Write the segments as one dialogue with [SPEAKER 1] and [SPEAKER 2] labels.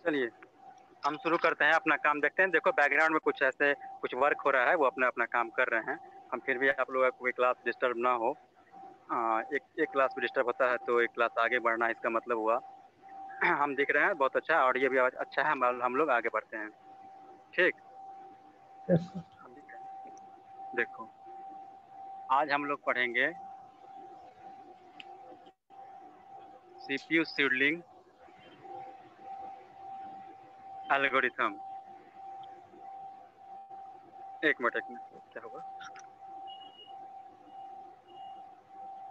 [SPEAKER 1] चलिए हम शुरू करते हैं, अपना काम देखते हैं। देखो बैकग्राउंड में कुछ ऐसे कुछ वर्क हो रहा है, वो अपना अपना काम कर रहे हैं। हम फिर भी आप लोगों का कोई क्लास डिस्टर्ब ना हो। एक क्लास भी डिस्टर्ब होता है तो एक क्लास आगे बढ़ना इसका मतलब हुआ। हम दिख रहे हैं, बहुत अच्छा है, ऑडियो भी अच्छा है। हम लोग आगे बढ़ते हैं। ठीक।
[SPEAKER 2] Yes sir.
[SPEAKER 1] हम दिख रहे हैं। देखो आज हम लोग पढ़ेंगे सीपीयू सीडलिंग एल्गोरिथम। एक मिनट क्या होगा?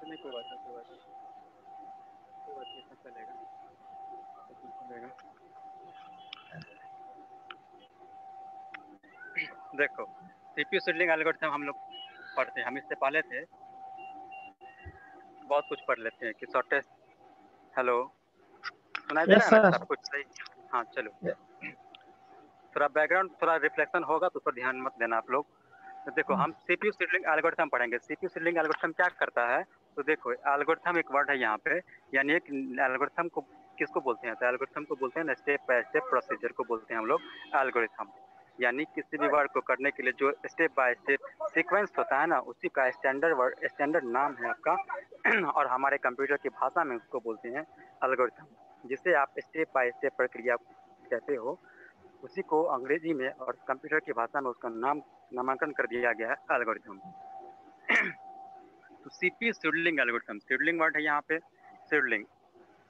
[SPEAKER 1] नहीं, कोई बात नहीं, कोई बात नहीं, कोई बात नहीं, सब चलेगा, सब चलेगा। देखो सीपीयू सीडलिंग एल्गोरिथम हम लोग पढ़ते हैं। हम इससे पहले थे बहुत कुछ पढ़ लेते हैं कि शॉर्टेस्ट। हेलो, सुनाई दे रहा
[SPEAKER 2] यस
[SPEAKER 1] है ना
[SPEAKER 2] सर।
[SPEAKER 1] सब कुछ सही? हाँ चलो, थोड़ा बैकग्राउंड थोड़ा रिफ्लेक्शन होगा तो उस पर ध्यान मत देना आप लोग। तो देखो हम सीपीयू सीडलिंग एल्गोरिथम पढ़ेंगे। सीपीयू सीडलिंग एल्गोरिथम क्या करता है? तो देखो एल्गोरिथम एक वर्ड है यहाँ पे, यानी एक एल्गोरिथम को किसको बोलते हैं? तो एल्गोरिथम को बोलते हैं स्टेप बाय स्टेप प्रोसीजर को बोलते हैं हम लोग एल्गोरिथम। यानी किसी भी वर्ड को करने के लिए जो स्टेप बाय स्टेप सीक्वेंस होता है ना, उसी का स्टैंडर्ड नाम है आपका। और हमारे कंप्यूटर की भाषा में उसको बोलते हैं एल्गोरिथम, जिसे आप स्टेप बाय स्टेप प्रक्रिया कहते हो। उसी को अंग्रेजी में और कंप्यूटर की भाषा में उसका नामांकन कर दिया गया है एल्गोरिथम। तो CPU seedling algorithm, seedling word है यहाँ पे। सीडलिंग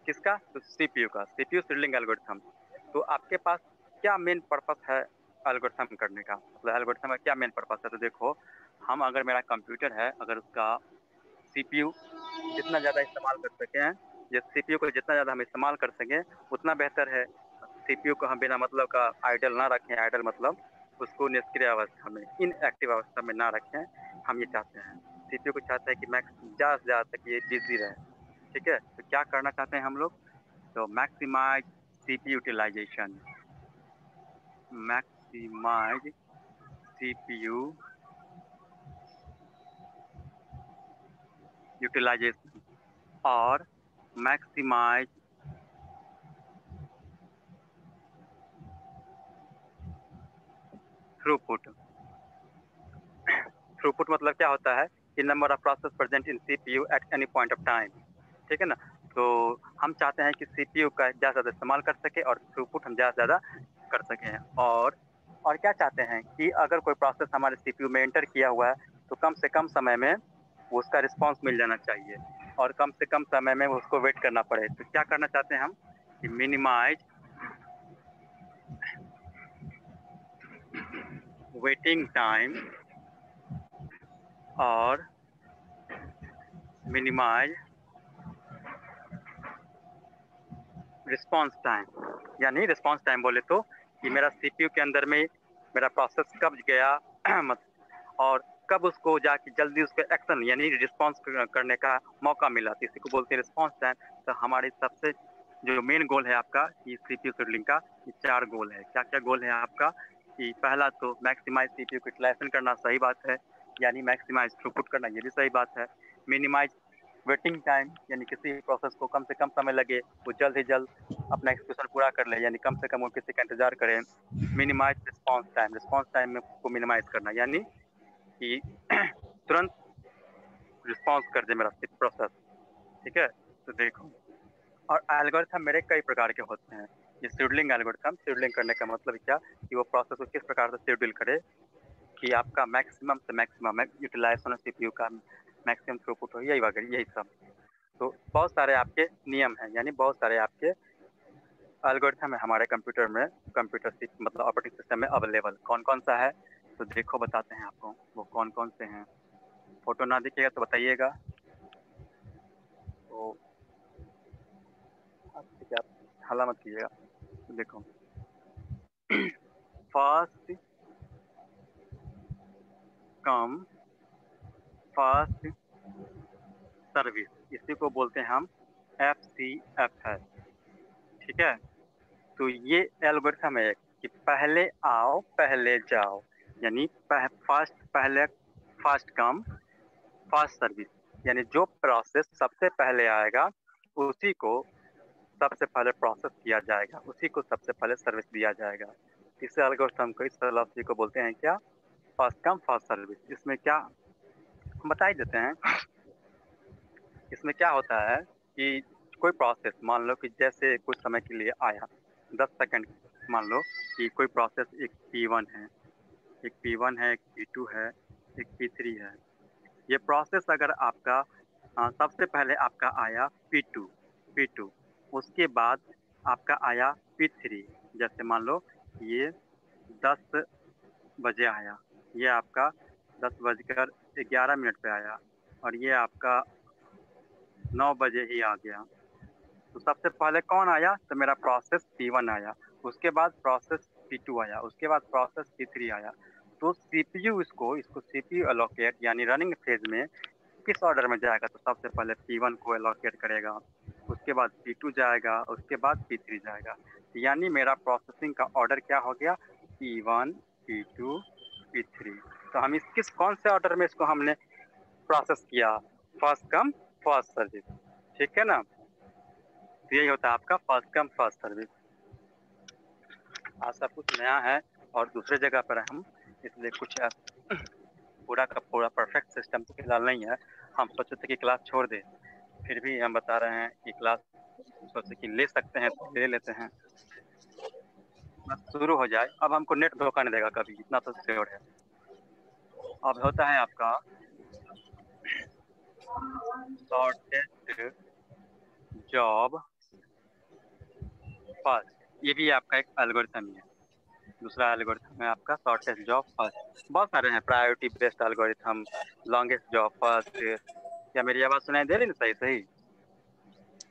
[SPEAKER 1] किसका? तो सीपीयू का, सीपीयू सीडलिंग एल्गोरिथम। तो आपके पास क्या मेन पर्पस है एल्गोरिथम करने का? मतलब एल्गोरिथम का क्या मेन पर्पस है? तो देखो हम अगर मेरा कंप्यूटर है, अगर उसका सीपीयू जितना ज़्यादा इस्तेमाल कर सके हैं, जिस सीपीयू को जितना ज़्यादा हम इस्तेमाल कर सकें उतना बेहतर है। सीपीयू को हम बिना मतलब का आइडल ना रखें। आइडल मतलब उसको निष्क्रिय अवस्था में, इनएक्टिव अवस्था में ना रखें। हम ये चाहते हैं, सीपीयू को चाहते हैं कि मैक्स ज़्यादा से ज़्यादा तक ये बिजी रहे। ठीक है, तो क्या करना चाहते हैं हम लोग? तो maximize CPU utilization, maximize CPU utilization और मैक्सिमाइज थ्रूपुट। थ्रूपुट मतलब क्या होता है कि number of process present in CPU at any point of time. ठीक है ना? तो हम चाहते हैं कि सीपीयू का ज़्यादा से ज़्यादा इस्तेमाल कर सके और थ्रूपुट हम ज़्यादा से ज़्यादा कर सकें। और क्या चाहते हैं कि अगर कोई प्रोसेस हमारे सीपीयू में एंटर किया हुआ है तो कम से कम समय में उसका रिस्पांस मिल जाना चाहिए, और कम से कम समय में उसको वेट करना पड़े। तो क्या करना चाहते हैं हम कि मिनिमाइज वेटिंग टाइम और मिनिमाइज रिस्पांस टाइम। यानी रिस्पांस टाइम बोले तो कि मेरा सीपीयू के अंदर में मेरा प्रोसेस कब गया मत, और कब उसको जाके जल्दी उसका एक्शन यानी रिस्पांस करने का मौका मिला, तो इसी को बोलते हैं रिस्पांस टाइम। तो हमारी सबसे जो मेन गोल है आपका कि सीपीयू शेड्यूलिंग का, ये 4 गोल है। क्या क्या गोल है आपका? कि पहला तो मैक्सिमाइज सीपीयू यूटिलाइजेशन करना, सही बात है, यानी मैक्सिमाइज थ्रूपुट करना, ये भी सही बात है। मिनिमाइज वेटिंग टाइम, यानी किसी प्रोसेस को कम से कम समय लगे, वो जल्द ही जल्द अपना एक्सक्यूशन पूरा कर ले, यानी कम से कम वो किसी का इंतजार करें। मिनिमाइज रिस्पांस टाइम में को मिनिमाइज करना, यानी कि तुरंत रिस्पांस कर दे मेरा प्रोसेस। ठीक है, तो देखो, और एल्गोरिथम मेरे कई प्रकार के होते हैं। ये शेड्यूलिंग एल्गोरिथम, शेड्यूलिंग करने का मतलब क्या कि वो प्रोसेस को किस प्रकार से शेड्यूल करे कि आपका मैक्सिमम से मैक्सिमम यूटिलाइजेशन ऑफ सीपीयू का मैक्सिमम थ्रूपुट हो, यही वगैरह यही सब। तो बहुत सारे आपके नियम हैं, यानी बहुत सारे आपके एल्गोरिथम है हमारे कंप्यूटर में, मतलब ऑपरेटिंग सिस्टम में अवेलेबल। कौन कौन सा है तो देखो बताते हैं आपको वो कौन कौन से हैं। फोटो ना दिखेगा तो बताइएगा। तो ठीक है, आप हल्ला मत कीजिएगा। तो देखो फास्ट कम फास्ट सर्विस, इसी को बोलते हैं हम FCF है। ठीक है, तो ये एल्गोरिथम है कि पहले आओ पहले जाओ, यानी फास्ट पहले, फास्ट कम फास्ट सर्विस, यानी जो प्रोसेस सबसे पहले आएगा उसी को सबसे पहले प्रोसेस किया जाएगा, उसी को सबसे पहले सर्विस दिया जाएगा। इस एल्गोरिथम को, इस फिलॉसफी को बोलते हैं क्या? First come first service. इसमें क्या हम बता ही देते हैं। इसमें क्या होता है कि कोई प्रोसेस मान लो कि जैसे कुछ समय के लिए आया 10 सेकंड, मान लो कि कोई प्रोसेस एक P1 है, एक P1 है, एक P2 है, एक P3 है। ये प्रोसेस अगर आपका सबसे पहले आपका आया P2, उसके बाद आपका आया P3। जैसे मान लो ये 10 बजे आया, ये आपका 10:11 पे आया, और ये आपका 9 बजे ही आ गया। तो सबसे पहले कौन आया? तो मेरा प्रोसेस P1 आया, उसके बाद प्रोसेस P2 आया, उसके बाद प्रोसेस P3 आया। तो CPU इसको CPU एलोकेट यानी रनिंग फेज में किस ऑर्डर में जाएगा? तो सबसे पहले P1 को एलोकेट करेगा, उसके बाद P2 जाएगा, उसके बाद P3 जाएगा। यानी मेरा प्रोसेसिंग का ऑर्डर क्या हो गया? P1, P2, P3। तो हम इस कौन से ऑर्डर में इसको हमने प्रोसेस किया? फर्स्ट कम फर्स्ट सर्विस, ठीक है ना? तो यही होता है आपका फर्स्ट कम फर्स्ट सर्विस। आज सब कुछ नया है और दूसरे जगह पर है हम, इसलिए कुछ पूरा का पूरा परफेक्ट सिस्टम तो फिलहाल नहीं है। हम सोचे थे कि क्लास छोड़ दे, फिर भी हम बता रहे हैं कि क्लास सोचे कि ले सकते हैं तो ले लेते हैं, बस शुरू हो जाए। अब हमको नेट धोखा नहीं देगा कभी, इतना तो श्योर है। अब होता है आपका शॉर्टेस्ट जॉब फर्स्ट, ये भी आपका एक एल्गोरिथम ही है। दूसरा एल्गोरिथम है आपका शॉर्टेस्ट जॉब फर्स्ट। बहुत सारे हैं, priority based algorithm, longest job first. क्या मेरी आवाज सुनाई दे रही है? सही सही।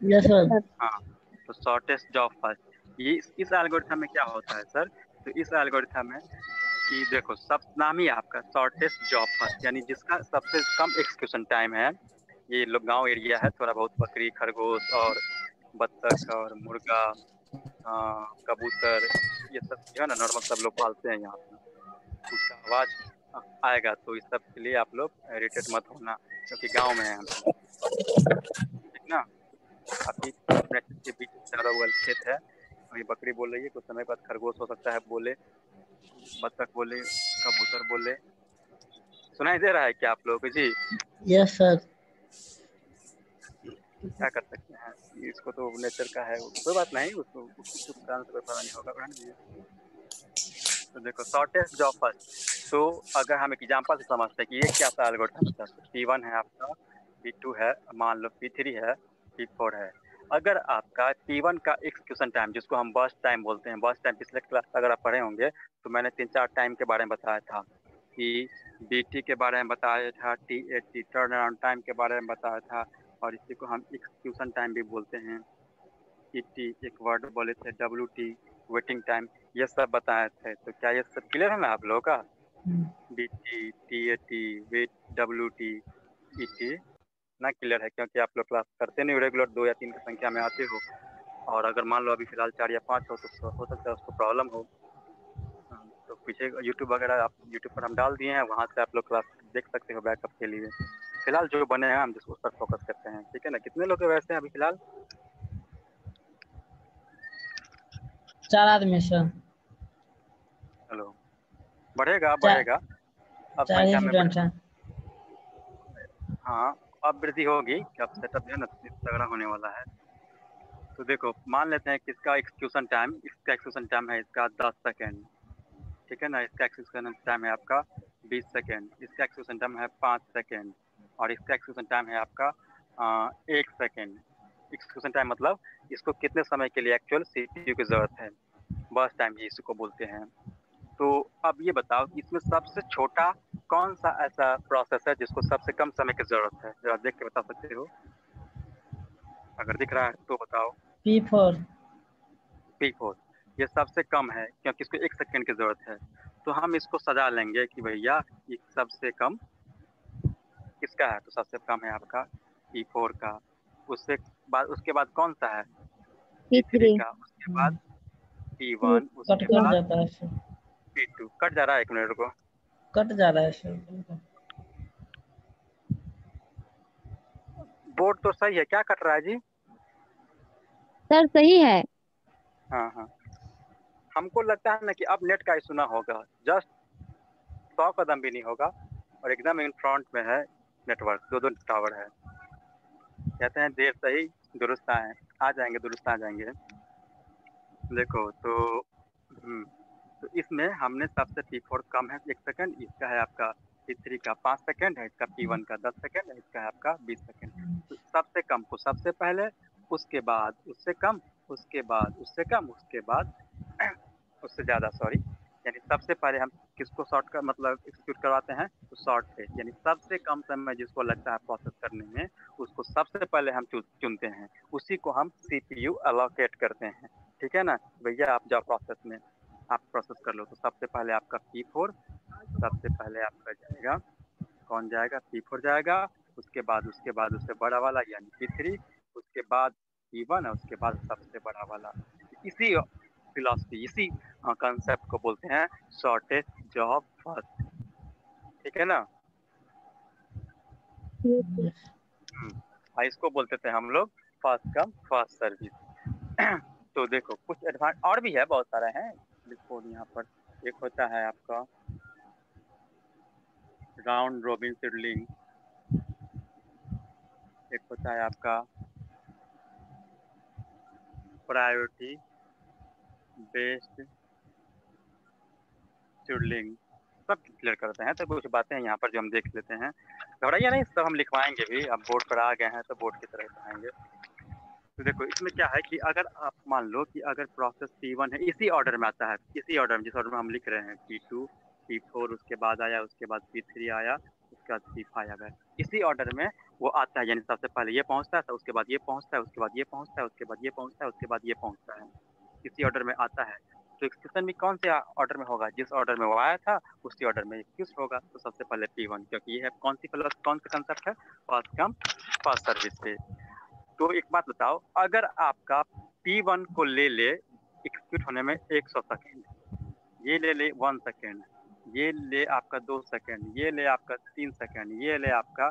[SPEAKER 2] Yes sir.
[SPEAKER 1] हाँ, तो शॉर्टेस्ट जॉब फर्स्ट, ये इस एल्गोरिथम में क्या होता है सर? तो इस एल्गोरिथम में कि देखो, सब नाम ही आपका शॉर्टेस्ट जॉब फर्स्ट, यानी जिसका सबसे कम एक्सक्यूशन टाइम है। ये लोग गांव एरिया है, थोड़ा बहुत बकरी खरगोश और बत्तख और मुर्गा, कबूतर, ये सब जो है ना नॉर्मल सब लोग पालते हैं यहाँ पे। उसका आवाज आएगा तो इस सब के लिए आप लोग इरिटेट मत होना, क्योंकि गांव में है हम, ठीक ना? अभी अपने के बीच चारों बगल खेत है, वही बकरी बोल रही है, कुछ समय बाद खरगोश हो सकता है बोले, बत्तख बोले, कबूतर बोले। सुनाई दे रहा है क्या आप लोगों को जी?
[SPEAKER 2] Yes sir.
[SPEAKER 1] क्या कर सकते हैं, इसको तो नेचर का है, कोई बात नहीं, उसको उसको सुधारने से कोई फायदा नहीं होगा, रहने दीजिए। तो देखो शॉर्टेस्ट जॉब फर्स्ट, तो अगर हम एग्जांपल से समझते हैं कि ये क्या सा एल्गोरिथम है। P1 है आपका, P2 है, मान लो P3 है, P4 है। अगर आपका P1 का एक्सक्यूशन टाइम, जिसको हम बर्स्ट टाइम बोलते हैं, बर्स्ट टाइम पिछले क्लास अगर आप पढ़े होंगे तो मैंने 3-4 टाइम के बारे में बताया था कि BT के बारे में बताया था, TAT टर्न अराउंड टाइम के बारे में बताया था, और इसी को हम एक्सक्यूशन टाइम भी बोलते हैं। ET एक वर्ड बोले थे, WT वेटिंग टाइम, ये सब बताए थे। तो क्या ये सब क्लियर है ना आप लोगों का? BT, TAT, wait, WT, ET ना क्लियर है? क्योंकि आप लोग क्लास करते नहीं रेगुलर, 2 या 3 की संख्या में आते हो, और अगर मान लो अभी फिलहाल 4 या 5 हो तो हो सकता है उसको प्रॉब्लम हो। तो पीछे यूट्यूब वगैरह आप यूट्यूब पर हम डाल दिए हैं, वहाँ से आप लोग क्लास देख सकते हो बैकअप के लिए। फिलहाल जो बने हैं हम जिस उस पर फोकस करते हैं, ठीक है ना? कितने लोग वैसे हैं अभी फिलहाल?
[SPEAKER 2] 4 आदमी सर।
[SPEAKER 1] हेलो, बढ़ेगा
[SPEAKER 2] 4
[SPEAKER 1] बढ़ेगा, अब
[SPEAKER 2] 4 ही
[SPEAKER 1] संख्या में
[SPEAKER 2] स्टूडेंट हैं।
[SPEAKER 1] हाँ, अब वृद्धि होगी कि अब सेटअप जो है ना तगड़ा होने वाला है। तो देखो मान लेते हैं कि इसका एक्सक्यूशन टाइम है इसका 10 सेकेंड, ठीक है ना? इसका एक्सक्यूशन टाइम है आपका 20 सेकेंड, इसका एक्सक्यूशन टाइम है 5 सेकेंड, और इसका एक्सक्यूशन टाइम है आपका 1 सेकेंड। एक्सक्यूशन टाइम मतलब इसको कितने समय के लिए एक्चुअल CPU की जरूरत है, बस टाइम ही इसको बोलते हैं। तो अब ये बताओ कि इसमें सबसे छोटा कौन सा ऐसा प्रोसेस है जिसको सबसे कम समय की जरूरत है? जरा देख के बता सकते हो, अगर दिख रहा है तो बताओ।
[SPEAKER 2] P4।
[SPEAKER 1] P4, ये सबसे कम है क्योंकि इसको 1 सेकेंड की जरूरत है। तो हम इसको सजा लेंगे कि भैया ये सबसे कम किसका है? तो सबसे कम है आपका P4 का। उसके बाद कौन सा है? P3
[SPEAKER 3] P3।
[SPEAKER 1] का। उसके बाद P1,
[SPEAKER 2] कट
[SPEAKER 1] उसके
[SPEAKER 2] कट
[SPEAKER 1] बाद
[SPEAKER 2] जाता है सर।
[SPEAKER 1] P2। कट जा रहा है, 1 मिनट रुको।
[SPEAKER 2] कट जा रहा है सर।
[SPEAKER 1] बोर्ड तो सही है, क्या कट रहा है जी?
[SPEAKER 3] सर सही है।
[SPEAKER 1] हाँ हाँ, हमको लगता है ना कि अब नेट का इशू ना होगा, जस्ट 100 कदम भी नहीं होगा और एकदम इन फ्रंट में है नेटवर्क, दो टावर है। कहते हैं देर सही दुरुस्त आए, आ जाएंगे, दुरुस्त आ जाएंगे। देखो तो तो इसमें हमने सबसे P4 कम है 1 सेकंड, इसका है आपका P3 का 5 सेकंड है, इसका P1 का 10 सेकंड है, इसका है आपका 20 सेकंड। तो सबसे कम को सबसे पहले, उसके बाद उससे कम, उसके बाद उससे कम, उसके बाद उससे ज़्यादा, सॉरी, यानी सबसे पहले हम किसको शॉर्ट का मतलब एग्जीक्यूट करवाते हैं, तो शॉर्ट पे, यानी सबसे कम समय जिसको लगता है प्रोसेस करने में, उसको सबसे पहले हम चुनते हैं, उसी को हम CPU अलोकेट करते हैं। ठीक है ना, भैया आप जाओ प्रोसेस में, आप प्रोसेस कर लो। तो सबसे पहले आपका P4, सबसे पहले आपका जाएगा, कौन जाएगा, P4 जाएगा, उसके बाद उससे बड़ा वाला यानी P3, उसके बाद P1 और उसके बाद सबसे बड़ा वाला। इसी फिलॉसफी, इसी कंसेप्ट को बोलते हैं शॉर्टेस्ट जॉब फर्स्ट। ठीक है ना। इसको बोलते थे हम लोग फास्ट कम फास्ट सर्विस। तो देखो कुछ एडवांस और भी है, बहुत सारे हैं, देखो यहाँ पर एक होता है आपका राउंड रोबिन शेड्यूलिंग, एक होता है आपका प्रायोरिटी बेस्ड शेड्यूलिंग। सब क्लियर करते हैं, तो कुछ बातें हैं यहाँ पर जो हम देख लेते हैं, घबराइए नहीं, सब हम लिखवाएंगे भी, अब बोर्ड पर आ गए हैं तो बोर्ड की तरह पढ़ाएंगे। तो देखो इसमें क्या है कि अगर आप मान लो कि अगर प्रोसेस P1 है, इसी ऑर्डर में आता है, इसी ऑर्डर में जिस ऑर्डर में हम लिख रहे हैं, P2 P4 उसके बाद आया, उसके बाद P3 आया, उसके बाद P5 आ गया, इसी ऑर्डर में वो आता है, यानी सबसे पहले ये पहुंचता है, तो उसके बाद ये पहुंचता है, उसके बाद ये पहुंचता है, उसके बाद ये पहुंचता है, उसके बाद ये पहुंचता है, इसी ऑर्डर में आता है। तो एक्सक्यूशन भी कौन से ऑर्डर में होगा, जिस ऑर्डर में वो आया था उसी ऑर्डर में एक्सक्यूज होगा। तो सबसे पहले P1, क्योंकि ये है कौन सी प्लस कौन सा कंसेप्ट है, फास्ट कम फास्ट सर्विस पे। तो एक बात बताओ, अगर आपका P1 को ले एग्जीक्यूट होने में 100 सेकेंड, ये ले 1 सेकेंड, ये ले आपका 2 सेकेंड, ये ले आपका 3 सेकेंड, ये ले आपका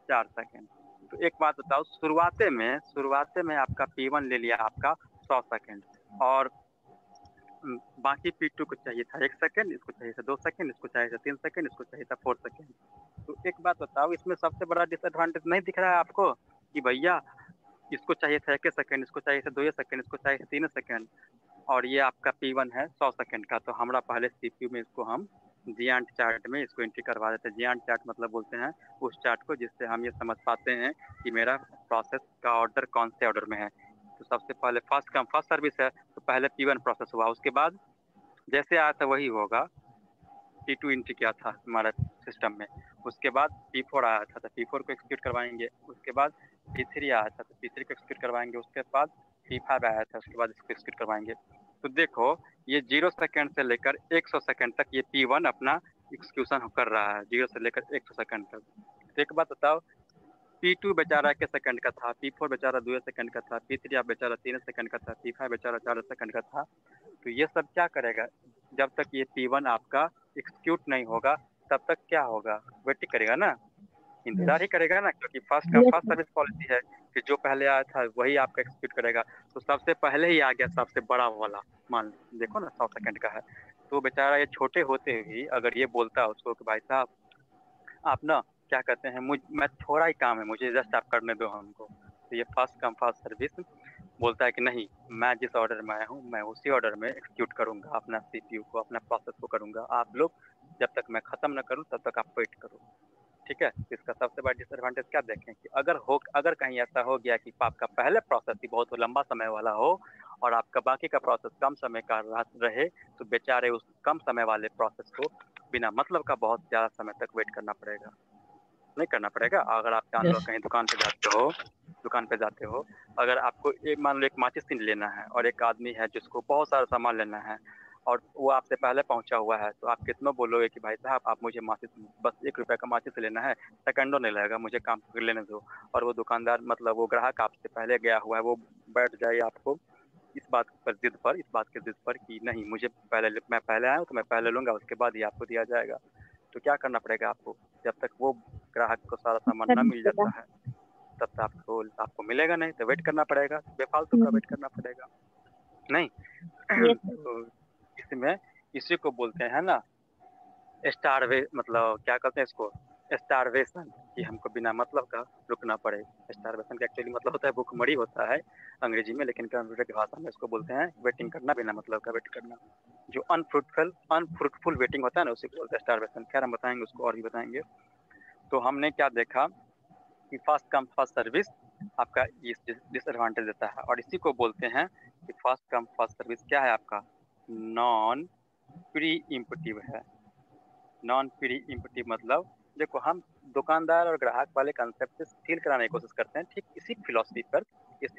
[SPEAKER 1] 4 सेकेंड। तो एक बात बताओ, शुरुआते में आपका P1 ले लिया आपका 100 सेकेंड, और बाकी P2 को चाहिए था 1 सेकेंड, इसको चाहिए था 2 सेकेंड, इसको चाहिए था 3 सेकेंड, इसको चाहिए था 4 सेकेंड। तो एक बात बताओ, इसमें सबसे बड़ा डिसएडवांटेज नहीं दिख रहा है आपको कि भैया इसको चाहिए था 1 सेकेंड, इसको चाहिए था 2 सेकेंड, इसको चाहिए था 3 सेकेंड, और ये आपका P1 है 100 सेकेंड का। तो हमारा पहले CPU में इसको हम जियांट चार्ट में इसको एंट्री करवा देते हैं। जियांट चार्ट मतलब बोलते हैं उस चार्ट को जिससे हम ये समझ पाते हैं कि मेरा प्रोसेस का ऑर्डर कौन से ऑर्डर में है। तो सबसे पहले फास्ट कम फास्ट सर्विस है, तो पहले P1 प्रोसेस हुआ, उसके बाद जैसे आया था वही होगा, P2 एंट्री किया था हमारा सिस्टम में, उसके बाद P4 आया था तो P4 को एक्सक्यूट करवाएंगे, उसके बाद P3 आया था तो P3 को एक्सक्यूट करवाएंगे, उसके बाद P5 आया था, उसके बाद इसको एक्सक्यूट करवाएंगे। तो देखो ये 0 सेकेंड से लेकर 100 सेकेंड तक ये P1 अपना एक्सक्यूशन कर रहा है, 0 से लेकर 100 सेकेंड तक। तो एक बात बताओ, P2 बेचारा के सेकंड का था, P4 बेचारा 2 सेकंड का था, P3 आप बेचारा 3 सेकंड का था, P5 बेचारा 4 सेकंड का था। तो ये सब क्या करेगा, जब तक ये P1 आपका एक्सक्यूट नहीं होगा तब तक क्या होगा, वेट ही करेगा ना, इंतजार ही करेगा ना, क्योंकि first come first service policy है कि जो पहले आया था वही आपका एक्सक्यूट करेगा। तो सबसे पहले ही आ गया सबसे बड़ा वाला, मान देखो ना 100 सेकंड का है, तो बेचारा ये छोटे होते ही अगर ये बोलता उसको कि भाई साहब आप ना क्या कहते हैं, मैं थोड़ा ही काम है मुझे, जस्ट आप करने दो हमको, तो ये फास्ट कम फास्ट सर्विस बोलता है कि नहीं, मैं जिस ऑर्डर में आया हूँ मैं उसी ऑर्डर में एक्सक्यूट करूंगा अपना CPU को, अपना प्रोसेस को करूंगा, आप लोग जब तक मैं खत्म न करूँ तब तक आप वेट करो। ठीक है, इसका सबसे बड़ा डिसएडवांटेज क्या देखें कि अगर कहीं ऐसा हो गया कि आपका पहले प्रोसेस ही बहुत लंबा समय वाला हो और आपका बाकी का प्रोसेस कम समय का रहे, तो बेचारे उस कम समय वाले प्रोसेस को बिना मतलब का बहुत ज़्यादा समय तक वेट करना पड़ेगा। नहीं करना पड़ेगा, अगर आप जान लो कहीं दुकान पे जाते हो, अगर आपको एक मान लो एक माचिस लेना है और एक आदमी है जिसको बहुत सारा सामान लेना है और वो आपसे पहले पहुंचा हुआ है, तो आप कितना बोलोगे कि भाई साहब आप मुझे माचिस बस 1 रुपये का माचिस लेना है, सेकंडों नहीं लगेगा, मुझे काम कर लेने दो, और वो दुकानदार मतलब वो ग्राहक आपसे पहले गया हुआ है, वो बैठ जाए आपको इस बात की जिद पर कि नहीं मैं पहले आया हूँ तो मैं पहले लूंगा, उसके बाद ही आपको दिया जाएगा। तो क्या करना पड़ेगा आपको, जब तक वो ग्राहक को सारा सामान न मिल जाता है तब तक आपको मिलेगा नहीं, तो वेट करना पड़ेगा, बेफालतू का वेट करना पड़ेगा नहीं। तो इसमें इसी को बोलते हैं ना मतलब क्या कहते हैं इसको, स्टारवेशन, कि हमको बिना मतलब का रुकना पड़े। स्टारवेशन का एक्चुअली मतलब होता है भूखमरी होता है अंग्रेजी में, लेकिन कंप्यूटर की भाषा में इसको बोलते हैं वेटिंग करना, बिना मतलब का वेट करना। जो अनफ्रूटफुल वेटिंग होता है ना, उसी को बोलते हैं स्टारवेशन। खैर हम बताएंगे उसको और भी बताएंगे। तो हमने क्या देखा कि फर्स्ट कम फर्स्ट सर्विस आपका डिसएडवांटेज देता है, और इसी को बोलते हैं कि फर्स्ट कम फर्स्ट सर्विस क्या है आपका, नॉन प्री इम्पटिव है। नॉन प्री इम्पटिव मतलब देखो, हम दुकानदार और ग्राहक वाले कंसेप्ट से फील कराने की कोशिश करते हैं, ठीक इसी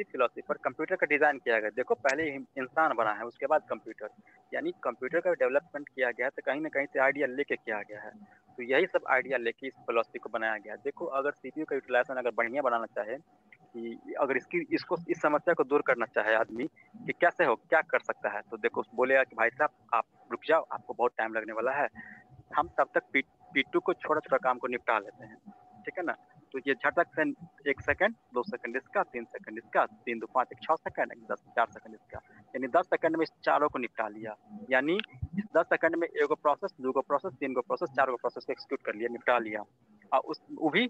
[SPEAKER 1] फिलॉसफी पर कंप्यूटर का डिजाइन किया गया। देखो पहले इंसान बना है, उसके बाद कंप्यूटर, यानी कंप्यूटर का डेवलपमेंट किया गया है, तो कहीं ना कहीं से आइडिया लेके किया गया है। तो यही सब आइडिया लेके इस फिलॉसफी को बनाया गया। देखो अगर सीपीयू का यूटिलाइजेशन अगर बढ़िया बनाना चाहे, कि अगर इस समस्या को दूर करना चाहे आदमी कि कैसे हो, क्या कर सकता है, तो देखो बोलेगा कि भाई साहब आप रुक जाओ, आपको बहुत टाइम लगने वाला है, हम तब तक P2 को छोटा छोटा काम को निपटा लेते हैं, ठीक है ना। तो ये झटक से 1 सेकंड 2 सेकंड इसका, 3 सेकंड इसका, 3 2 5 6 सेकंड, 10 4 सेकंड इसका, यानी 10 सेकंड में इस चारों को निपटा लिया। यानी इस 10 सेकंड में एगो प्रोसेस, दूगो प्रोसेस, 3 गो प्रोसेस, 4 गो प्रोसेस को एक्सिक्यूट कर लिया, निपटा लिया। और वो भी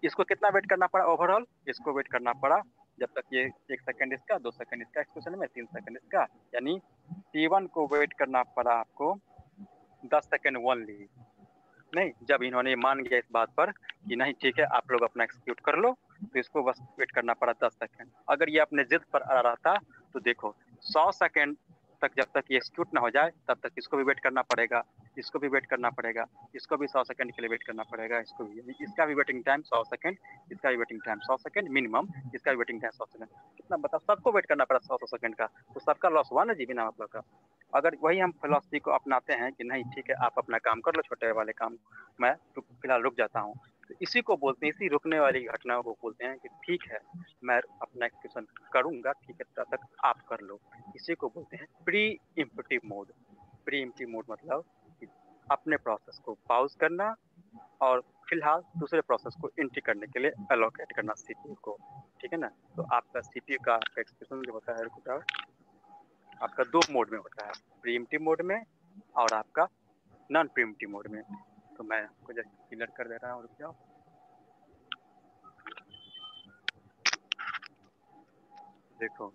[SPEAKER 1] इसको कितना वेट करना पड़ा ओवरऑल, इसको वेट करना पड़ा जब तक ये 1 सेकंड इसका, 2 सेकंड इसका एक्सक्यूशन में, 3 सेकंड इसका, यानी T1 को वेट करना पड़ा आपको 10 सेकंड ओनली। नहीं, जब इन्होंने मान गया इस बात पर कि नहीं ठीक है आप लोग अपना एक्सिक्यूट कर लो, तो इसको बस वेट करना पड़ा 10 सेकंड। अगर ये अपने जिद पर आ रहा था तो देखो 100 सेकंड तक जब तक ये एक्सिक्यूट ना हो जाए तब तक इसको भी वेट करना पड़ेगा, इसको भी वेट करना पड़ेगा, इसको भी 100 सेकंड के लिए वेट करना पड़ेगा, इसको भी, इसका भी वेटिंग टाइम 100 सेकंड, इसका भी वेटिंग टाइम 100 सेकंड मिनिमम, इसका भी वेटिंग टाइम 100 सेकंड। कितना बताओ, सबको वेट करना पड़ा 100 सेकंड का, तो सबका लॉस हुआ ना जी, बिना मतलब का। अगर वही हम फिलॉसफी को अपनाते हैं कि नहीं ठीक है आप अपना काम कर लो, छोटे वाले काम मैं तो फिलहाल रुक जाता हूँ, तो इसी को बोलते हैं, इसी रुकने वाली घटना को बोलते हैं कि ठीक है मैं अपना एक्सक्यूशन करूंगा, ठीक है तब तक आप कर लो। इसी को बोलते हैं प्री इम्पटिव मोड। प्री इम्पटिव मोड मतलब कि अपने प्रोसेस को पॉज करना और फिलहाल दूसरे प्रोसेस को एंट्री करने के लिए एलोकेट करना सीपीयू को, ठीक है ना। तो आपका सीपीयू का एक्सक्यूशन जो होता है आपका 2 मोड में होता है, प्रीएम्प्टिव मोड में और आपका नॉन प्रीएम्प्टिव मोड में। तो मैं आपको जस्ट क्लियर कर दे रहा हूँ, रुक जाओ। देखो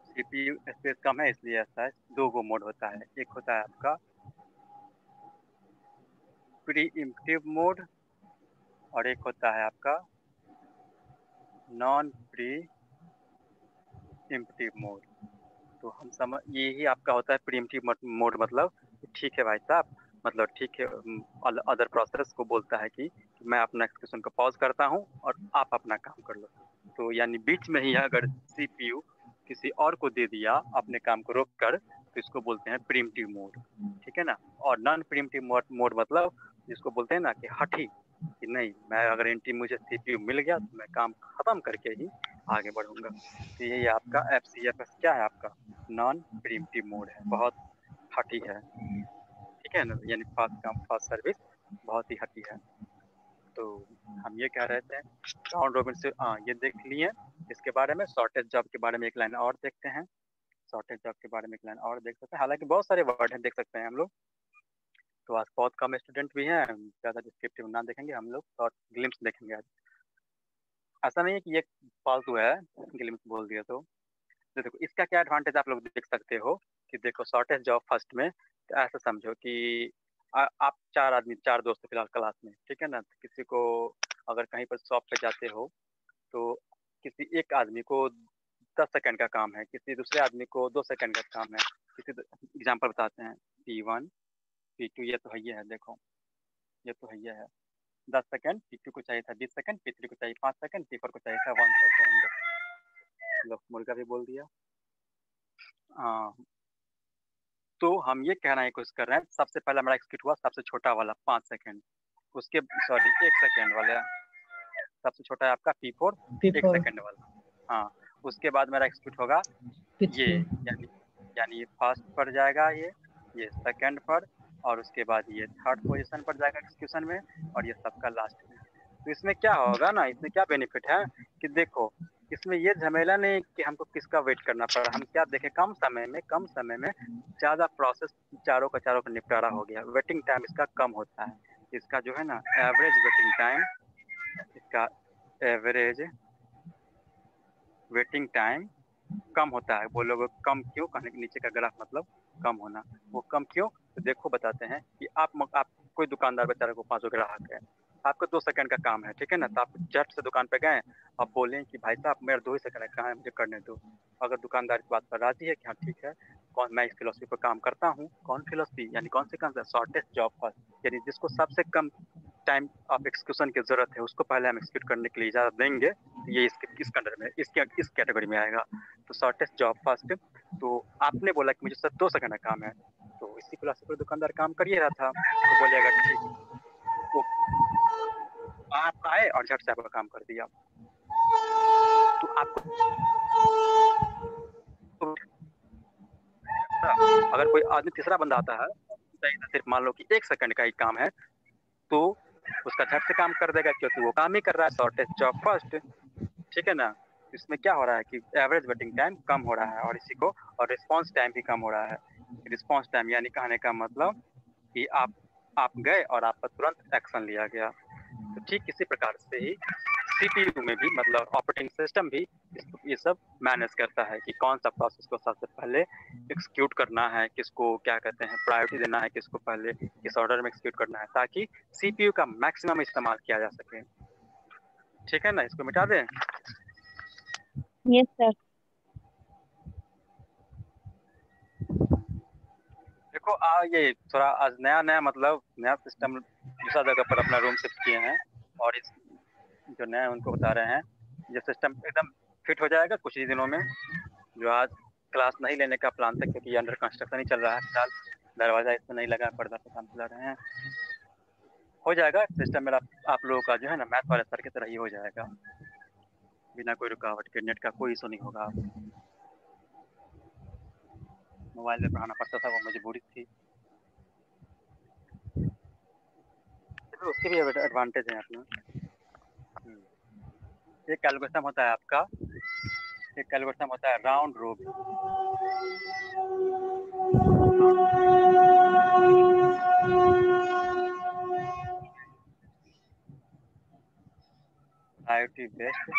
[SPEAKER 1] सीपीयू स्पेस कम है इसलिए ऐसा है, 2 मोड होता है, एक होता है आपका प्रीएम्प्टिव मोड और एक होता है आपका नॉन प्रीएम्प्टिव मोड। तो हम समझ यही आपका होता है प्रीएम्प्टिव मोड, मतलब ठीक है भाई साहब, मतलब ठीक है अदर प्रोसेस को बोलता है कि मैं अपना एक्सक्यूशन को पॉज करता हूँ और आप अपना काम कर लो। तो यानी बीच में ही अगर सीपीयू किसी और को दे दिया अपने काम को रोक कर, तो इसको बोलते हैं प्रीएम्प्टिव मोड, ठीक है ना। और नॉन प्रीएम्प्टिव मोड मतलब जिसको बोलते हैं ना कि हठी, कि नहीं मैं अगर एंट्री मुझे सीपीयू मिल गया तो मैं काम खत्म करके ही आगे बढ़ूंगा। तो यही आपका FCFS क्या है, आपका नॉन प्रीएम्प्टिव मोड है, बहुत हठी है, ठीक है ना, यानी फास्ट काम फास्ट सर्विस बहुत ही हठी है। तो हम ये कह रहे थे राउंड रोबिन से, हाँ ये देख लिए। इसके बारे में शॉर्टेज जॉब के बारे में एक लाइन और देखते हैं, शॉर्टेज जॉब के बारे में एक लाइन और देख सकते हैं, हालांकि बहुत सारे वर्ड हैं देख सकते हैं हम लोग। तो आज बहुत कम स्टूडेंट भी हैं, ज़्यादा डिस्क्रिप्टिव ना देखेंगे हम लोग, शॉर्ट ग्लिम्स देखेंगे आज। ऐसा नहीं है कि ये फालतू है, ग्लिम्स बोल दिया तो देखो इसका क्या एडवांटेज आप लोग देख सकते हो कि देखो शॉर्टेज जॉब फर्स्ट में, तो ऐसा समझो कि आप 4 आदमी 4 दोस्त फिलहाल क्लास में, ठीक है ना। तो किसी को अगर कहीं पर शॉप पे जाते हो तो किसी एक आदमी को 10 सेकंड का काम है, किसी दूसरे आदमी को 2 सेकंड का काम है। किसी एग्जाम्पल बताते हैं, P1 P2, ये तो है ही है, देखो ये तो है ही है 10 सेकंड, P2 को चाहिए था 20 सेकंड, P3 को चाहिए 5 सेकंड, P4 को चाहिए था 1 सेकंड। लो मुर्गा भी बोल दिया। हाँ, तो हम ये कहना की कोशिश कर रहे हैं, सबसे पहला मेरा एक्सिक्यूट हुआ सबसे छोटा वाला 5 सेकंड, उसके सॉरी 1 सेकंड वाला, सबसे छोटा है आपका P4 1
[SPEAKER 2] P4
[SPEAKER 1] सेकंड वाला। हाँ, उसके बाद मेरा एक्सिक्यूट होगा ये,
[SPEAKER 2] P3
[SPEAKER 1] यानी यानी ये फर्स्ट पर जाएगा, ये सेकंड पर, और उसके बाद ये थर्ड पोजीशन पर जाएगा एग्जीक्यूशन में, और ये सबका लास्ट में। तो इसमें क्या होगा ना, इसमें क्या बेनिफिट है कि देखो, इसमें ये झमेला नहीं कि हमको किसका वेट करना पड़ा। हम क्या देखें, कम समय में ज़्यादा प्रोसेस चारों का निपटारा हो गया, वेटिंग टाइम इसका कम होता है। इसका जो है ना एवरेज वेटिंग टाइम, इसका एवरेज वेटिंग टाइम कम होता है। बोलोगे कम क्यों, कहने के नीचे का ग्राफ मतलब कम होना। वो कम क्यों, तो देखो बताते हैं कि आप कोई दुकानदार बेचारे को 500 ग्राहक है, आपको 2 सेकंड का काम है, ठीक है ना। तो आप झट से दुकान पे गए, आप बोलें कि भाई साहब मेरा 2 ही सेकंड कहाँ है, मुझे करने दो। अगर दुकानदार इस बात पर राजी है कि हाँ ठीक है, कौन मैं इस फिलोसफी पर काम करता हूँ, कौन फिलोसफी यानी कौन सी कंसेप्ट, शॉर्टेस्ट जॉब फर्स्ट, यानी जिसको सबसे कम टाइम ऑफ एक्सक्यूशन की जरूरत है उसको पहले हम एक्सिक्यूट करने के लिए इजाजत देंगे। ये इस अंडर में इस कैटेगरी में आएगा। तो शॉर्टेस्ट जॉब फर्स्ट। तो आपने बोला कि मुझे सिर्फ 2 सेकंड का काम है, तो इसी क्लास पर दुकानदार काम कर ही रहा था, तो बोलेगा ठीक। तो आप आए और झट से आपका काम कर दिया। तो आपको अगर कोई आदमी तीसरा बंदा आता है, सिर्फ मान लो कि 1 सेकंड का ही काम है, तो उसका झट से काम कर देगा क्योंकि वो काम ही कर रहा है, शॉर्टेस्ट जॉब फर्स्ट, ठीक है ना। इसमें क्या हो रहा है कि एवरेज वेटिंग टाइम कम हो रहा है, और इसी को और रिस्पांस टाइम भी कम हो रहा है। रिस्पांस टाइम यानी कहने का मतलब कि आप गए और आप पर तुरंत एक्शन लिया गया। तो ठीक इसी प्रकार से ही सीपीयू में भी, मतलब ऑपरेटिंग सिस्टम भी ये सब मैनेज करता है कि कौन सा प्रोसेस को सबसे पहले एक्सिक्यूट करना है, किसको क्या कहते हैं प्रायोरिटी देना है, किसको पहले किस ऑर्डर में एक्सिक्यूट करना है, ताकि सीपीयू का मैक्सिमम इस्तेमाल किया जा सके। ठीक है ना, इसको मिटा दें।
[SPEAKER 3] Yes sir.
[SPEAKER 1] देखो ये थोड़ा आज नया मतलब नया सिस्टम दूसरा जगह पर अपना रूम शिफ्ट किए हैं, और इस जो नए उनको बता रहे हैं, ये सिस्टम एकदम फिट हो जाएगा कुछ ही दिनों में। जो आज क्लास नहीं लेने का प्लान था क्योंकि ये अंडर कंस्ट्रक्शन ही चल रहा है फिलहाल, दरवाजा इसमें नहीं लगा है, पर्दा पे काम चला रहे हैं, हो जाएगा सिस्टम मेरा। आप लोगों का जो है ना मैथ वाले सर की तरह ही हो जाएगा, बिना कोई रुकावट के, नेट का कोई इशू नहीं होगा। मोबाइल में पढ़ाना पड़ता था, वो मजबूरी थी, तो उसके भी एडवांटेज है अपना। एक कैलकुलेशन होता है आपका, एक कैलकुलेशन होता है round robin. IoT based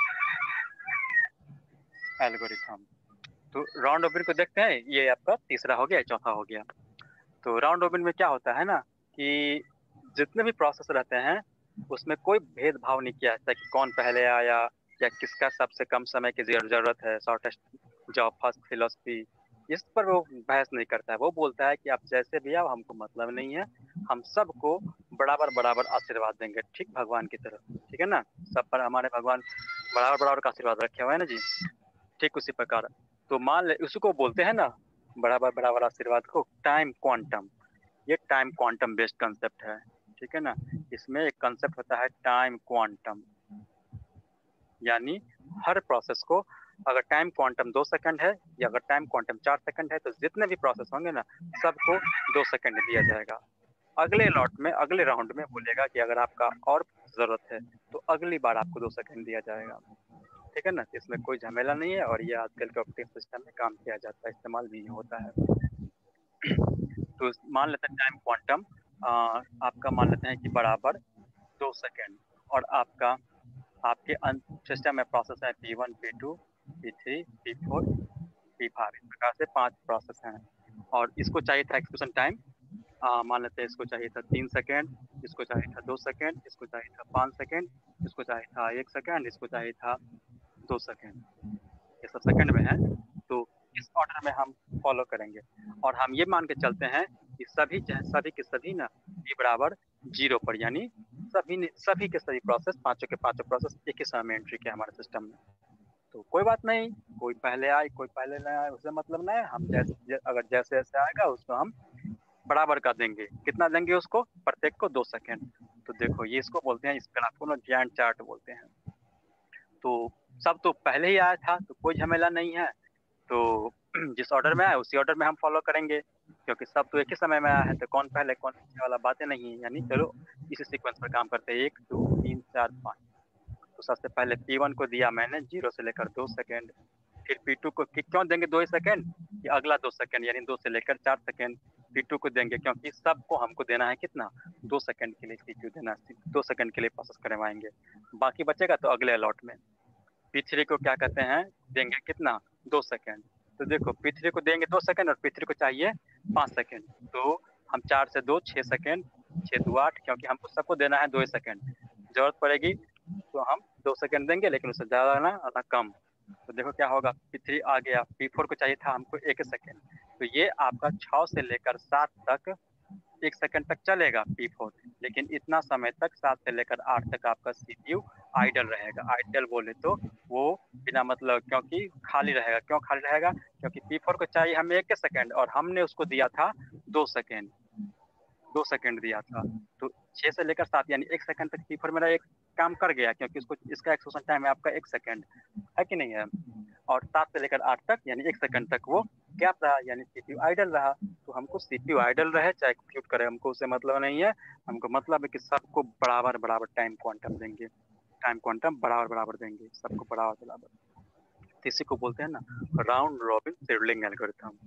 [SPEAKER 1] algorithm. तो राउंड रोबिन को देखते हैं, ये आपका तीसरा हो गया, चौथा हो गया। तो राउंड रोबिन में क्या होता है ना कि जितने भी प्रोसेस रहते हैं उसमें कोई भेदभाव नहीं किया जाता कि कौन पहले आया या किसका सबसे कम समय की जरूरत है, शॉर्टेस्ट जॉब फर्स्ट फिलोसफी, इस पर वो बहस नहीं करता है। वो बोलता है कि आप जैसे भी आओ, हमको मतलब नहीं है, हम सबको बराबर बराबर आशीर्वाद देंगे, ठीक भगवान की तरह, ठीक है ना। सब पर हमारे भगवान बराबर बराबर का आशीर्वाद रखे हुए हैं ना जी, ठीक उसी प्रकार। तो मान ले उसको बोलते हैं ना बराबर बराबर आशीर्वाद को टाइम क्वांटम। ये टाइम क्वांटम बेस्ड कंसेप्ट है, ठीक है ना। इसमें एक कंसेप्ट होता है टाइम क्वांटम, यानी हर प्रोसेस को अगर टाइम क्वांटम 2 सेकंड है या अगर टाइम क्वांटम 4 सेकंड है, तो जितने भी प्रोसेस होंगे ना सबको 2 सेकंड दिया जाएगा। अगले लॉट में, अगले राउंड में बोलेगा कि अगर आपका और जरूरत है तो अगली बार आपको 2 सेकंड दिया जाएगा, ठीक है ना। इसमें कोई झमेला नहीं है, और ये आजकल के ऑपरेटिंग सिस्टम में काम किया जाता है, इस्तेमाल भी होता है। तो मान लेते हैं टाइम क्वांटम आपका मान लेते हैं कि बराबर 2 सेकंड, और आपका आपके सिस्टम में प्रोसेस है P1 P2 P3 P4 P5, इस प्रकार से 5 प्रोसेस हैं। और इसको चाहिए था एक्सक्यूशन टाइम, मान लेते हैं इसको चाहिए था 3 सेकंड, इसको चाहिए था 2 सेकंड, इसको चाहिए था 5 सेकंड, इसको चाहिए था 1 सेकंड, इसको चाहिए था 2 सेकंड, ये सब सेकंड में है। तो इस ऑर्डर में हम फॉलो करेंगे, और हम ये मान के चलते हैं कि सभी के सभी ना b बराबर 0 पर, यानी सभी के सभी प्रोसेस, पांचों के पांचों प्रोसेस एक ही समय में एंट्री के हमारे सिस्टम में। तो कोई बात नहीं, कोई पहले आए कोई पहले नहीं आए उससे मतलब नहीं, हम अगर जैसे जैसे आएगा उसको हम बराबर का देंगे। कितना देंगे उसको, प्रत्येक को 2 सेकंड। तो देखो ये इसको बोलते हैं, इस ग्राफ को ना गैंट चार्ट बोलते हैं। तो सब तो पहले ही आया था तो कोई झमेला नहीं है, तो जिस ऑर्डर में आए उसी ऑर्डर में हम फॉलो करेंगे। क्योंकि सब तो एक ही समय में आया है, तो कौन पहले कौन पीछे वाला बातें नहीं है। यानी चलो इसी सीक्वेंस पर काम करते हैं, 1 2 3 4 5। तो सबसे पहले P1 को दिया मैंने 0 से लेकर 2 सेकेंड, फिर P2 को क्यों देंगे 2 ही सेकेंड, कि अगला 2 सेकेंड यानी 2 से लेकर 4 सेकेंड P2 को देंगे, क्योंकि सबको हमको देना है कितना, 2 सेकेंड के लिए CPU देना है, 2 सेकेंड के लिए प्रोसेस करवाएंगे। बाकी बचेगा तो अगले अलॉट में। P3 को क्या कहते हैं, देंगे कितना, 2 सेकेंड। तो देखो P3 को देंगे 2 सेकेंड और P3 को चाहिए 5 सेकेंड, तो हम 4 से 2 6 सेकेंड, 6 2 8, क्योंकि हमको सबको देना है 2 सेकेंड। जरूरत पड़ेगी तो हम 2 सेकेंड देंगे, लेकिन उससे ज़्यादा ना कम। तो देखो क्या होगा, P3 आ गया, P4 को चाहिए था हमको 1 सेकेंड, तो ये आपका 6 से लेकर 7 तक 1 सेकेंड तक चलेगा P4, लेकिन इतना समय तक 7 से लेकर 8 तक आपका CPU आइडल रहेगा। आइडल बोले तो वो बिना मतलब, क्योंकि खाली रहेगा। क्यों खाली रहेगा, क्योंकि P4 को चाहिए हमें 1 सेकेंड और हमने उसको दिया था 2 सेकेंड, 2 सेकेंड दिया था। तो 6 से लेकर 7 यानी 1 सेकेंड तक P4 मेरा एक काम कर गया, क्योंकि उसको इसका एक्सक्यूशन टाइम है आपका 1 सेकेंड, है कि नहीं है। और 7 से लेकर 8 तक यानी 1 सेकंड तक वो गैप रहा, यानी CPU आइडल रहा। तो हमको CPU आइडल रहे चाहे एक्सिक्यूट करे, हमको उससे मतलब नहीं है। हमको मतलब है कि सबको बराबर बराबर टाइम क्वांटम देंगे, टाइम क्वांटम बराबर बराबर देंगे, सबको बराबर बराबर। तो इसी को बोलते हैं ना राउंड रॉबिन शेड्यूलिंग एल्गोरिथम।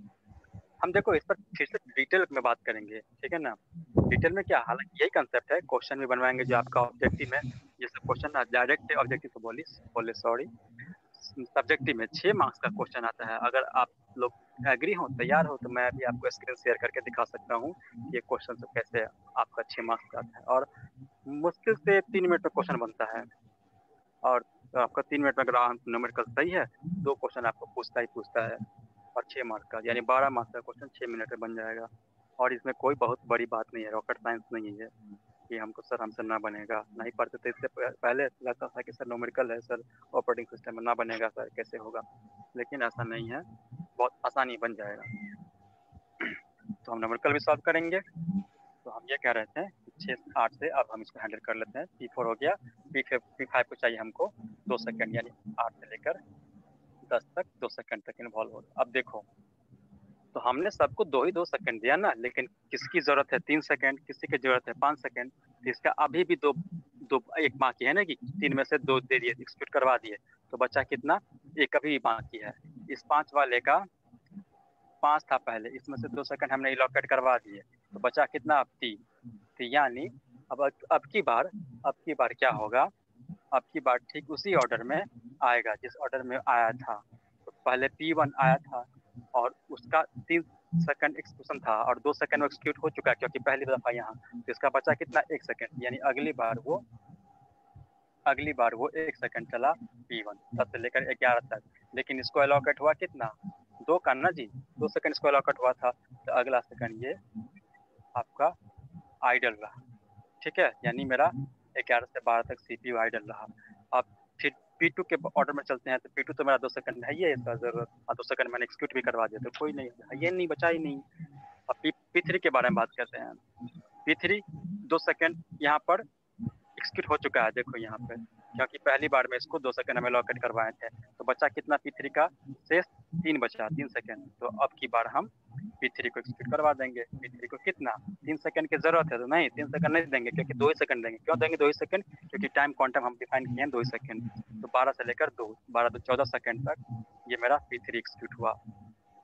[SPEAKER 1] हम देखो इस पर फिर से डिटेल में बात करेंगे, ठीक है ना। डिटेल में क्या, हालांकि यही कंसेप्ट है, क्वेश्चन भी बनवाएंगे जो आपका ऑब्जेक्टिव में, जैसे क्वेश्चन ना डायरेक्ट ऑब्जेक्टिव तो बोले सॉरी, सब्जेक्टिव में 6 मार्क्स का क्वेश्चन आता है। अगर आप लोग एग्री हो, तैयार हो, तो मैं भी आपको स्क्रीन शेयर करके दिखा सकता हूँ कि ये क्वेश्चन से कैसे आपका 6 मार्क्स का आता है। और मुश्किल से 3 मिनट में क्वेश्चन बनता है, और आपका 3 मिनट में अगर न्यूमेरिकल सही है, 2 क्वेश्चन आपको पूछता है, और 6 मार्क्स का यानी 12 मार्क्स का क्वेश्चन 6 मिनट में बन जाएगा। और इसमें कोई बहुत बड़ी बात नहीं है, रॉकेट साइंस नहीं है कि हमको सर हमसे ना बनेगा। नहीं पढ़ते थे इससे पहले, लगता था कि सर न्यूमेरिकल है सर, ऑपरेटिंग सिस्टम में ना बनेगा सर, कैसे होगा, लेकिन ऐसा नहीं है, बहुत आसानी बन जाएगा। तो हम न्यूमेरिकल भी सॉल्व करेंगे। तो हम ये कह रहे थे कि 6 8 से अब हम इसको हैंडल कर लेते हैं। P4 हो गया, P5 को चाहिए हमको 2 सेकेंड, यानी 8 से लेकर 10 तक 2 सेकेंड तक इन्वॉल्व होगा। अब देखो, तो हमने सबको 2 सेकेंड दिया ना, लेकिन किसकी जरूरत है 3 सेकेंड, किसी की जरूरत है 5 सेकेंड, तो इसका अभी भी दो दो एक बाकी है ना, कि 3 में से 2 दे दिए, एक्सिक्यूट करवा दिए, तो बचा कितना, एक अभी भी बाकी है। इस 5 वाले का 5 था पहले, इसमें से 2 सेकेंड हमने इलोकेट करवा दिए, तो बचा कितना, अब 3। तो यानी अब की बार क्या होगा, अब की बार ठीक उसी ऑर्डर में आएगा जिस ऑर्डर में आया था। तो पहले P1 आया था और उसका 3 सेकंड एक्सक्यूशन था, और 2 सेकंड वो एक्सक्यूट हो चुका है क्योंकि पहली दफा यहाँ, तो इसका बचा कितना, 1 सेकंड, यानी अगली बार वो 1 सेकंड चला P1 10 से लेकर 11 तक। लेकिन इसको अलॉकेट हुआ कितना, 2 का ना जी, 2 सेकंड इसको अलॉकेट हुआ था, तो अगला सेकंड ये आपका आइडल रहा, ठीक है। यानी मेरा 11 से 12 तक CPU आइडल रहा। अब फिर P2 के ऑर्डर में चलते हैं, तो P2 तो मेरा 2 सेकंड है ही है इसका जरूरत, और 2 सेकंड मैंने एक्सिक्यूट भी करवा दिया, तो कोई नहीं है, ये नहीं बचा ही नहीं। अब P3 के बारे में बात करते हैं। P3 2 सेकंड यहाँ पर एक्सिक्यूट हो चुका है, देखो यहाँ पे, क्योंकि पहली बार में इसको 2 सेकंड हमें लॉकेट करवाए थे, तो बचा कितना P3 का, शेष 3 बचा, 3 सेकंड। तो अब की बार हम P3 को एक्सिक्यूट करवा देंगे। P3 को कितना, 3 सेकंड की जरूरत है, तो नहीं 3 सेकंड नहीं देंगे, क्योंकि 2 ही सेकंड देंगे। क्यों देंगे 2 ही सेकंड, क्योंकि टाइम क्वांटम हम डिफाइन किए हैं 2 ही सेकंड। तो 12 से लेकर 2, 12 तो 14 सेकंड तक ये मेरा P3 एक्सिक्यूट हुआ।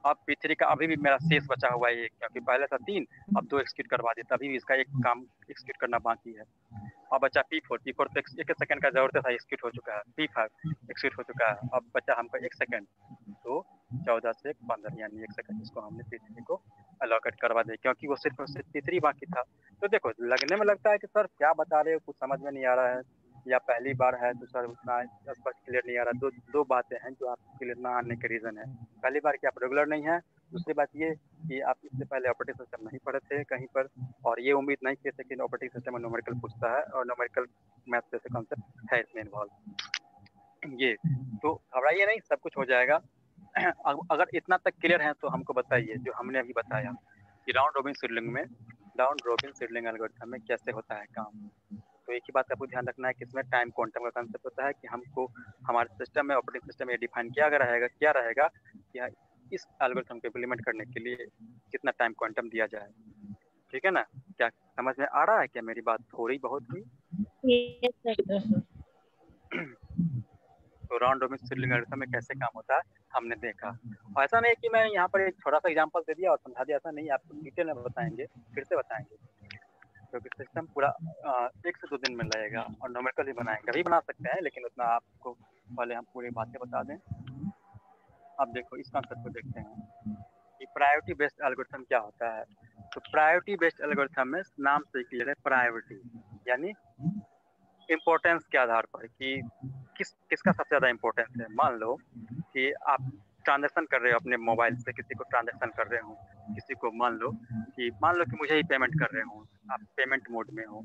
[SPEAKER 1] अब P3 का अभी भी मेरा शेष बचा हुआ है 1, क्योंकि पहले था 3, अब 2 एक्सिक्यूट करवा दिया, तभी भी इसका एक काम एक्सिक्यूट करना बाकी है। अब बचा P4 तो 1 सेकंड का जरूरत था, एक्सिक्यूट हो चुका है। P5 एक्सिक्यूट हो चुका है, अब बचा हमको 1 सेकंड, तो 14 से 15 यानी 1 सेकंड इसको हमने P3 को अलॉकेट करवा दिया, क्योंकि वो सिर्फ और सिर्फ P3 बाकी था। तो देखो लगने में लगता है कि सर क्या बता रहे हो, कुछ समझ में नहीं आ रहा है, या पहली बार है तो सर उतना स्पष्ट क्लियर नहीं आ रहा। दो बातें हैं जो आप क्लियर ना आने के रीजन है। पहली बार कि आप रेगुलर नहीं है, दूसरी बात ये कि आप इससे पहले ऑपरेटिंग सिस्टम नहीं पढ़े थे कहीं पर, और ये उम्मीद नहीं किए थे कि ऑपरेटिंग सिस्टम में न्यूमेरिकल पूछता है, और न्यूमेरिकल मैथ जैसे कॉन्सेप्ट है इसमें इन्वॉल्व। ये तो घबराइए नहीं, सब कुछ हो जाएगा। अगर इतना तक क्लियर है तो हमको बताइए जो हमने अभी बताया कि राउंड रॉबिन शेड्यूलिंग एल्गोरिथम में कैसे होता है काम। तो एक ही बात का आपको ध्यान रखना है कि इसमें टाइम क्वांटम का कंसेप्ट होता है, कि हमको हमारे सिस्टम में, ऑपरेटिंग सिस्टम में डिफाइन किया रहेगा कि इस एल्गोरिथम को इम्प्लीमेंट करने के लिए कितना टाइम क्वांटम दिया जाए। ठीक है ना, क्या समझ में आ रहा है क्या मेरी बात, थोड़ी बहुत हुई?
[SPEAKER 2] Yes sir.
[SPEAKER 1] तो राउंड रोबिन शेड्यूलिंग एल्गोरिथम में कैसे काम होता है हमने देखा। और ऐसा नहीं कि मैं यहाँ पर एक छोटा सा एग्जांपल दे दिया और समझा दिया, ऐसा नहीं, आपको डिटेल में बताएंगे, फिर से बताएंगे, क्योंकि सिस्टम पूरा 1 से 2 दिन में लगेगा और न्यूमेरिकल ही बनाएंगे, अभी बना सकते हैं लेकिन उतना आपको पहले हम पूरी बातें बता दें। अब देखो इस कॉन्सेप्ट को देखते हैं कि प्रायोरिटी बेस्ड एल्गोरिथम क्या होता है। तो प्रायोरिटी बेस्ड एल्गोरिथम में नाम से क्लियर है, प्रायोरिटी यानी इम्पोर्टेंस के आधार पर कि किसका सबसे ज़्यादा इम्पोर्टेंस है। मान लो कि आप ट्रांजैक्शन कर रहे हो अपने मोबाइल से, किसी को ट्रांजैक्शन कर रहे हो, किसी को मान लो कि मुझे ही पेमेंट कर रहे हो, आप पेमेंट मोड में हो,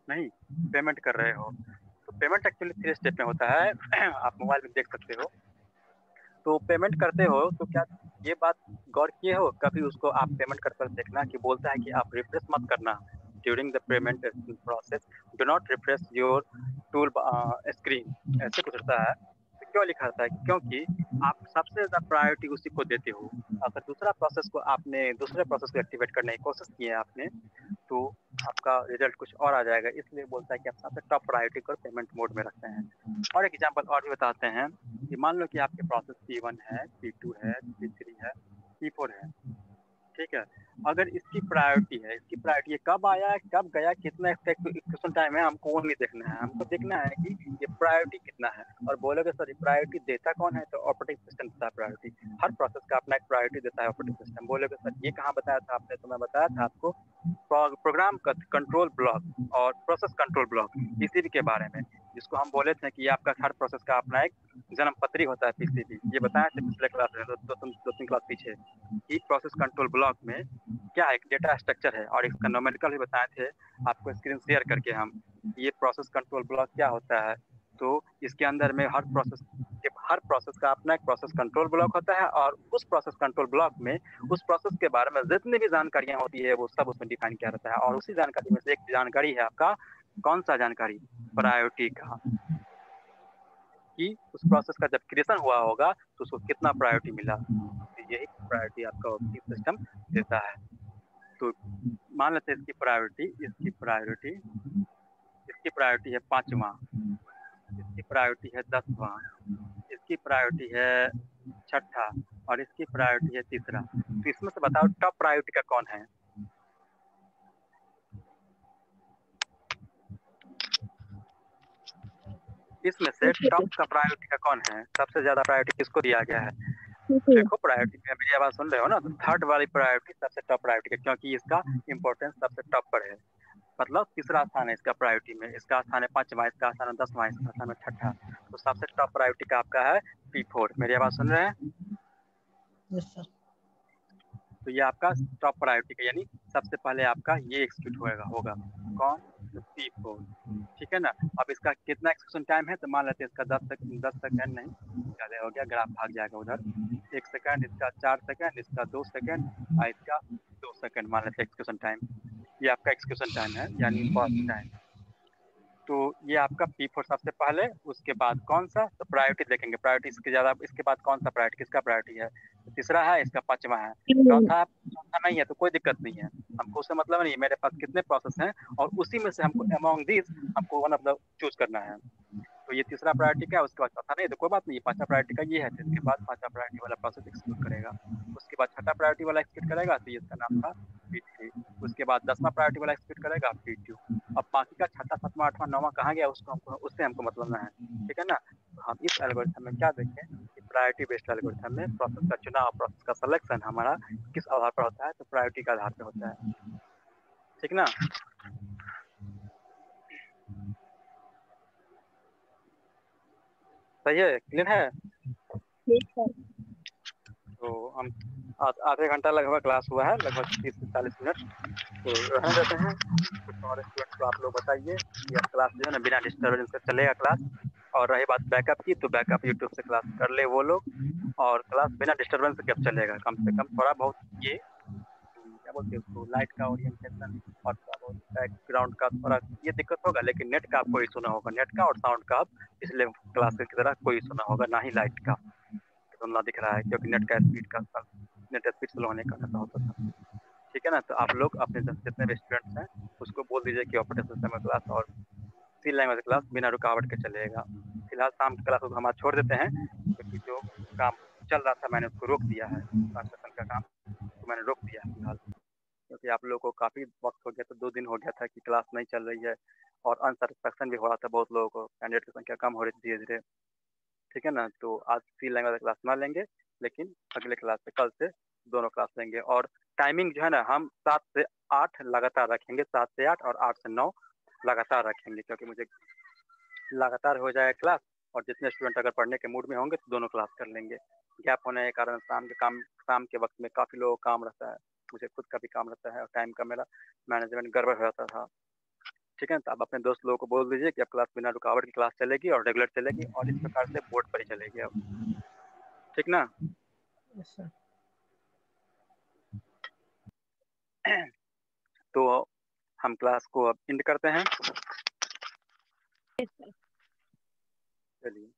[SPEAKER 1] नहीं पेमेंट कर रहे हो। तो पेमेंट एक्चुअली 3 स्टेप में होता है आप मोबाइल में देख सकते हो। तो पेमेंट करते हो तो क्या ये बात गौर किए हो कभी उसको, आप पेमेंट कर कर देखना कि बोलता है कि आप रिफ्रेश मत करना during the payment process, do not refresh your tool screen, ऐसे कुछ होता है। तो क्यों लिखा रहता है? क्योंकि आप सबसे ज़्यादा प्रायोरिटी उसी को देते हो। अगर दूसरा प्रोसेस को आपने दूसरे प्रोसेस को एक्टिवेट करने की कोशिश की है आपने, तो आपका रिजल्ट कुछ और आ जाएगा। इसलिए बोलता है कि आप सबसे टॉप प्रायोरिटी को पेमेंट मोड में रखते हैं। और एक एग्जांपल और भी बताते हैं कि मान लो कि आपके प्रोसेस P1 है, P2 है, P3 है, P4 है, ठीक है। अगर इसकी प्रायोरिटी ये कब आया, कब गया, कितना एक्सक्यूशन टाइम है, हमको वो नहीं देखना है। हमको देखना है कि ये प्रायोरिटी कितना है। और बोलोगे सर ये प्रायोरिटी देता कौन है, तो ऑपरेटिंग सिस्टम देता है प्रायोरिटी। हर प्रोसेस का अपना एक प्रायोरिटी देता है ऑपरेटिंग सिस्टम। बोलोगे सर ये कहाँ बताया था आपने, तो मैं बताया था आपको प्रोग्राम कंट्रोल ब्लॉक और प्रोसेस कंट्रोल ब्लॉक, पीसीबी के बारे में, जिसको हम बोले थे कि आपका हर प्रोसेस का अपना एक जन्म पत्री होता है पीसीबी। ये बताया थे पिछले क्लास में, दो तीन क्लास पीछे, कि प्रोसेस कंट्रोल ब्लॉक में क्या एक डेटा स्ट्रक्चर है। और इसका न्यूमेरिकल भी बताए थे आपको स्क्रीन शेयर करके हम, ये प्रोसेस कंट्रोल ब्लॉक क्या होता है। तो इसके अंदर में हर प्रोसेस का अपना एक प्रोसेस कंट्रोल ब्लॉक होता है, और उस प्रोसेस कंट्रोल ब्लॉक में उस प्रोसेस के बारे में जितनी भी जानकारियां होती है वो सब उसमें डिफाइन किया रहता है। और उसी जानकारी में से एक जानकारी है आपका, कौन सा जानकारी, प्रायोरिटी का, कि उस प्रोसेस का जब क्रिएशन हुआ होगा तो उसको कितना प्रायोरिटी मिला। तो यही प्रायोरिटी आपका ऑपरेटिंग सिस्टम देता है। तो मान लेते हैं इसकी प्रायोरिटी है 5वां, इसकी प्रायोरिटी है 10वां, इसकी प्रायोरिटी है 6ठा, और इसकी प्रायोरिटी है 3रा। तो इसमें से बताओ टॉप प्रायोरिटी का कौन है? इसमें से टॉप का प्रायोरिटी का कौन है? सबसे ज्यादा प्रायोरिटी किसको दिया गया है? देखो प्रायोरिटी में मेरी आवाज सुन रहे हो ना, तो थर्ड वाली प्रायोरिटी सबसे टॉप प्रायोरिटी है, क्योंकि इसका इंपॉर्टेंस सबसे टॉप पर है। मतलब तीसरा स्थान है इसका प्रायोरिटी में, इसका स्थान है 5वां, इसका स्थान है 10वां, इसका स्थान है 6ठा। तो सबसे टॉप प्रायोरिटी का आपका है P4। मेरी आवाज सुन रहे हैं?
[SPEAKER 2] Yes sir.
[SPEAKER 1] तो ये आपका टॉप प्रायोरिटी का, यानी सबसे पहले आपका ये एग्जीक्यूट होगा कौन, तो P4। ठीक है ना। अब इसका कितना एक्सक्यूशन टाइम है, तो मान लेते हैं इसका 10 सेकंड नहीं, ज़्यादा हो गया, ग्राफ भाग जाएगा उधर। 1 सेकंड, इसका 4 सेकंड, इसका 2 सेकंड, और इसका 2 सेकंड मान लेते हैं एक्सक्यूशन टाइम। ये आपका एक्सक्यूशन टाइम है, यानी फर्स्ट टाइम। तो ये आपका P4 सबसे पहले, उसके बाद कौन सा, तो प्रायोरिटी देखेंगे, प्रायोरिटी इसके ज़्यादा, इसके बाद कौन सा प्रायोरिटी, किसका प्रायोरिटी है, तो तीसरा है, इसका 5वां है। चौथा नहीं है तो कोई दिक्कत नहीं है, हमको उससे मतलब नहीं, मेरे पास कितने प्रोसेस हैं और उसी में से हमको अमॉन्ग दिस हमको वन ऑफ द चूज करना है। तो ये तीसरा प्रायोरिटी का है, उसके बाद चौथा नहीं, तो कोई बात नहीं, 5वां प्रायोरिटी का ये है, तो इसके बाद 5वां प्रायोरिटी वाला प्रोसेस एक्सिक्यूट करेगा। उसके बाद 6ठा प्रायोरिटी वाला एक्सिक्यूट करेगा, तो ये इसका नाम था P3। उसके बाद 10वां प्रायोरिटी वाला एक्सिक्यूट करेगा, P2। अब बाकी का 6ठा 7वां 8वां 9वां कहाँ गया, उससे हमको मतलब ना है। ठीक है ना। तो हम इस एल्गोरिथम में क्या देखें कि प्रायोरिटी बेस्ड एल्गोरिथम में प्रोसेस का चुनाव, प्रोसेस का सिलेक्शन हमारा किस आधार पर होता है, तो प्रायोरिटी के आधार पर होता है। ठीक ना। सही है, क्लियर है। तो हम आधे घंटा लगभग क्लास हुआ है, लगभग 30 से 40 मिनट, तो रहने देते हैं। कुछ और स्टूडेंट्स को आप लोग बताइए कि अब क्लास जो है ना बिना डिस्टर्बेंस के चलेगा क्लास। और रही बात बैकअप की, तो बैकअप यूट्यूब से क्लास कर ले वो लोग, और क्लास बिना डिस्टर्बेंस के अब चलेगा। कम से कम थोड़ा बहुत ये क्या बोलते हैं उसको, लाइट का ओरिएंटेशन और थोड़ा बहुत बैकग्राउंड का थोड़ा ये दिक्कत होगा, लेकिन नेट का आपको इशू ना होगा। नेट का और साउंड का अब पिछले क्लास की तरह कोई इशू ना होगा, ना ही लाइट का। धुंधला दिख रहा है, क्योंकि नेट स्पीड स्लो होने का ऐसा होता था। ठीक है ना, तो आप लोग अपने जितने भी स्टूडेंट्स हैं उसको बोल दीजिए कि ऑपरेटिंग सिस्टम का क्लास और सी लैंग्वेज क्लास बिना रुकावट के चलेगा। फिलहाल शाम की क्लास को हम आज छोड़ देते हैं, क्योंकि जो काम चल रहा था मैंने उसको रोक दिया है, ट्रांसलेशन का काम तो मैंने रोक दिया है फिलहाल, क्योंकि आप लोगों को काफ़ी वक्त हो गया था, 2 दिन हो गया था कि क्लास नहीं चल रही है और अनसेटिस्फैक्शन भी हो रहा था बहुत लोगों को, कैंडिडेट की संख्या कम हो रही थी धीरे धीरे। ठीक है ना, तो आज सी लैंग्वेज क्लास ना लेंगे, लेकिन अगले क्लास से कल से दोनों क्लास लेंगे। और टाइमिंग जो है ना, हम 7 से 8 लगातार रखेंगे, 7 से 8 और 8 से 9 लगातार रखेंगे, क्योंकि मुझे लगातार हो जाए क्लास और जितने स्टूडेंट अगर पढ़ने के मूड में होंगे तो दोनों क्लास कर लेंगे। गैप होने के कारण शाम के वक्त में काफ़ी लोगों का काम रहता है, मुझे खुद का भी काम रहता है और टाइम का मेरा मैनेजमेंट गड़बड़ हो जाता था। ठीक है, तो आप अपने दोस्त लोगों को बोल दीजिए कि अब क्लास बिना रुकावट की क्लास चलेगी और रेगुलर चलेगी और इस प्रकार से बोर्ड पर ही चलेगी अब। ठीक ना?
[SPEAKER 2] Yes sir.
[SPEAKER 1] तो हम क्लास को अब एंड करते हैं।
[SPEAKER 2] Yes sir.
[SPEAKER 1] चलिए।